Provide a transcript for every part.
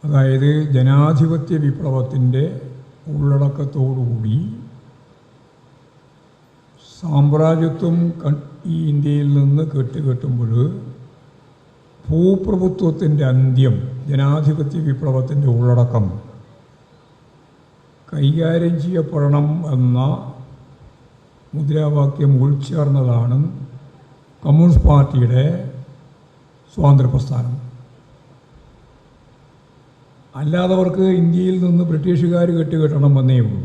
അതായത് ജനാധിപത്യ വിപ്ലവത്തിൻ്റെ ഉള്ളടക്കത്തോടുകൂടി സാമ്രാജ്യത്വം ഈ ഇന്ത്യയിൽ നിന്ന് കെട്ടുകെട്ടുമ്പോൾ ഭൂപ്രഭുത്വത്തിൻ്റെ അന്ത്യം, ജനാധിപത്യ വിപ്ലവത്തിൻ്റെ ഉള്ളടക്കം കൈകാര്യം ചെയ്യപ്പെടണം എന്ന മുദ്രാവാക്യം ഉൾച്ചേർന്നതാണ് കമ്മ്യൂണിസ്റ്റ് പാർട്ടിയുടെ സ്വാതന്ത്ര്യ പ്രസ്ഥാനം. അല്ലാത്തവർക്ക് ഇന്ത്യയിൽ നിന്ന് ബ്രിട്ടീഷുകാർ കെട്ടുകെട്ടണം എന്നേ ഉള്ളൂ.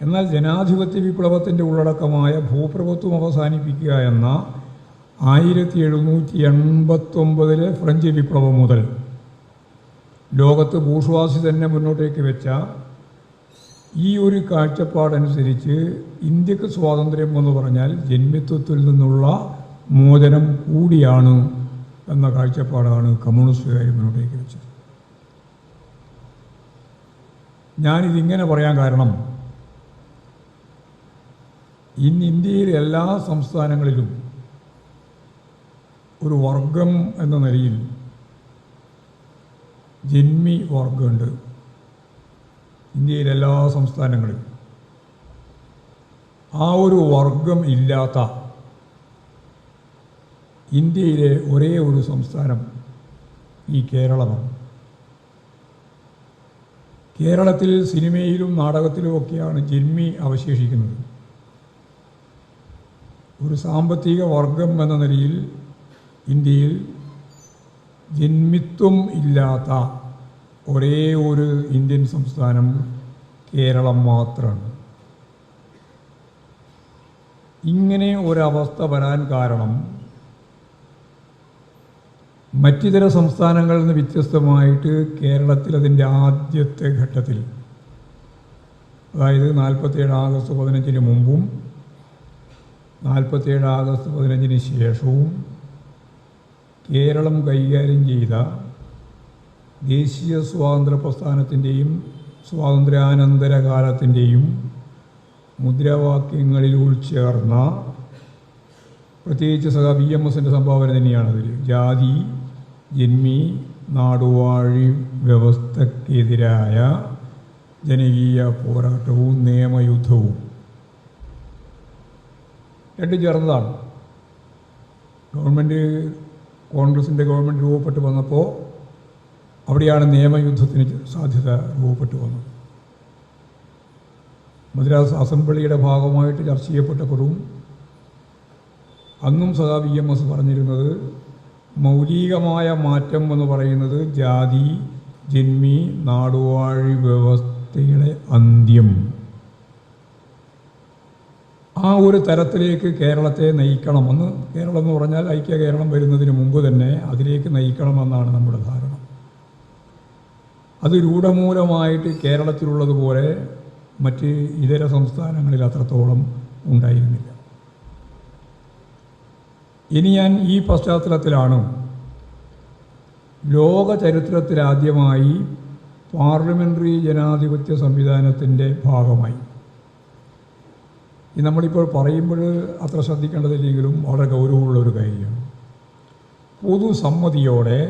എന്നാൽ ജനാധിപത്യ വിപ്ലവത്തിൻ്റെ ഉള്ളടക്കമായ ഭൂപ്രഭുത്വം അവസാനിപ്പിക്കുക എന്ന 1789 ഫ്രഞ്ച് വിപ്ലവം മുതൽ ലോകത്ത് ബൂർഷ്വാസി തന്നെ മുന്നോട്ടേക്ക് വെച്ച ഈ ഒരു കാഴ്ചപ്പാടനുസരിച്ച് ഇന്ത്യക്ക് സ്വാതന്ത്ര്യം എന്ന് പറഞ്ഞാൽ ജന്മിത്വത്തിൽ നിന്നുള്ള മോചനം കൂടിയാണ് എന്ന കാഴ്ചപ്പാടാണ് കമ്മ്യൂണിസ്റ്റുകാർ മുന്നോട്ടേക്ക് വെച്ചത്. ഞാനിതിങ്ങനെ പറയാൻ കാരണം, ഇന്ന് ഇന്ത്യയിലെ എല്ലാ സംസ്ഥാനങ്ങളിലും ഒരു വർഗം എന്ന നിലയിൽ ജന്മി വർഗമുണ്ട്. ഇന്ത്യയിലെ എല്ലാ സംസ്ഥാനങ്ങളിലും ആ ഒരു വർഗം ഇല്ലാത്ത ഇന്ത്യയിലെ ഒരേ ഒരു സംസ്ഥാനം ഈ കേരളമാണ്. കേരളത്തിൽ സിനിമയിലും നാടകത്തിലുമൊക്കെയാണ് ജന്മി അവശേഷിക്കുന്നത്. ഒരു സാമ്പത്തിക വർഗം എന്ന നിലയിൽ ഇന്ത്യയിൽ ജന്മിത്വം ഇല്ലാത്ത ഒരേ ഒരു ഇന്ത്യൻ സംസ്ഥാനം കേരളം മാത്രമാണ്. ഇങ്ങനെ ഒരവസ്ഥ വരാൻ കാരണം മറ്റിതര സംസ്ഥാനങ്ങളിൽ നിന്ന് വ്യത്യസ്തമായിട്ട് കേരളത്തിൽ അതിൻ്റെ ആദ്യത്തെ ഘട്ടത്തിൽ, അതായത് 47 ആഗസ്റ്റ് 15 മുമ്പും 47 ആഗസ്റ്റ് 15 ശേഷവും കേരളം കൈകാര്യം ചെയ്ത ദേശീയ സ്വാതന്ത്ര്യ പ്രസ്ഥാനത്തിൻ്റെയും സ്വാതന്ത്ര്യാനന്തര കാലത്തിൻ്റെയും മുദ്രാവാക്യങ്ങളിൽ ഉൾച്ചേർന്ന, പ്രത്യേകിച്ച് VMSൻ്റെ സംഭാവന തന്നെയാണതിൽ, ജാതി ജന്മി നാടുവാഴി വ്യവസ്ഥക്കെതിരായ ജനകീയ പോരാട്ടവും നിയമയുദ്ധവും രണ്ടും ചേർന്നതാണ്. കോൺഗ്രസിൻ്റെ ഗവൺമെൻറ് രൂപപ്പെട്ടു വന്നപ്പോൾ അവിടെയാണ് നിയമയുദ്ധത്തിന് സാധ്യത രൂപപ്പെട്ടു വന്നത്. മദ്രാസ് അസംബ്ലിയുടെ ഭാഗമായിട്ട് ചർച്ച ചെയ്യപ്പെട്ടപ്പോഴും അന്നും VMS പറഞ്ഞിരുന്നത് മൗലികമായ മാറ്റം എന്ന് പറയുന്നത് ജാതി ജന്മി നാടുവാഴി വ്യവസ്ഥയുടെ അന്ത്യം, ആ ഒരു തരത്തിലേക്ക് കേരളത്തെ നയിക്കണമെന്ന്, കേരളം എന്ന് പറഞ്ഞാൽ ഐക്യ കേരളം വരുന്നതിന് മുമ്പ് തന്നെ അതിലേക്ക് നയിക്കണമെന്നാണ് നമ്മുടെ ധാരണ. അത് രൂഢമൂലമായിട്ട് കേരളത്തിലുള്ളതുപോലെ മറ്റ് ഇതര സംസ്ഥാനങ്ങളിൽ അത്രത്തോളം ഉണ്ടായിരുന്നില്ല. ഇനി ഞാൻ ഈ പശ്ചാത്തലത്തിലാണ് ലോക ചരിത്രത്തിലാദ്യമായി പാർലമെൻ്ററി ജനാധിപത്യ സംവിധാനത്തിൻ്റെ ഭാഗമായി, നമ്മളിപ്പോൾ പറയുമ്പോൾ അത്ര ശ്രദ്ധിക്കേണ്ടതില്ലെങ്കിലും വളരെ ഗൗരവമുള്ളൊരു കാര്യമാണ്, പൊതുസമ്മതിയോടെ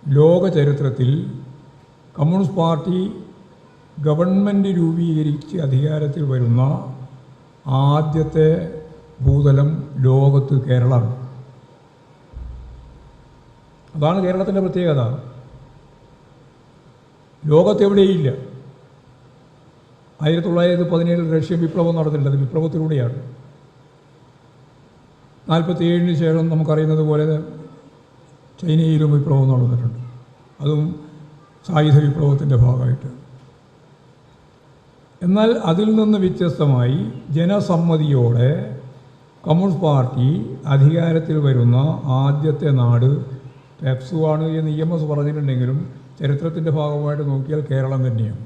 ലോക ചരിത്രത്തിൽ കമ്മ്യൂണിസ്റ്റ് പാർട്ടി ഗവൺമെൻറ് രൂപീകരിച്ച് അധികാരത്തിൽ വരുന്ന ആദ്യത്തെ ഭൂതലം ലോകത്ത് കേരളമാണ്. അതാണ് കേരളത്തിൻ്റെ പ്രത്യേകത. ലോകത്തെവിടെയില്ല. 1917 റഷ്യൻ വിപ്ലവം നടന്നിട്ടുണ്ട്. അത് വിപ്ലവത്തിലൂടെയാണ്. 47 ശേഷം നമുക്കറിയുന്നത് പോലെ ചൈനയിലും വിപ്ലവം നടന്നിട്ടുണ്ട്. അതും സായുധ വിപ്ലവത്തിൻ്റെ ഭാഗമായിട്ട്. എന്നാൽ അതിൽ നിന്ന് വ്യത്യസ്തമായി ജനസമ്മതിയോടെ കമ്മ്യൂണിസ്റ്റ് പാർട്ടി അധികാരത്തിൽ വരുന്ന ആദ്യത്തെ നാട് പെപ്സുവാണ് എന്ന് EMS പറഞ്ഞിട്ടുണ്ടെങ്കിലും ചരിത്രത്തിൻ്റെ ഭാഗമായിട്ട് നോക്കിയാൽ കേരളം തന്നെയാണ്.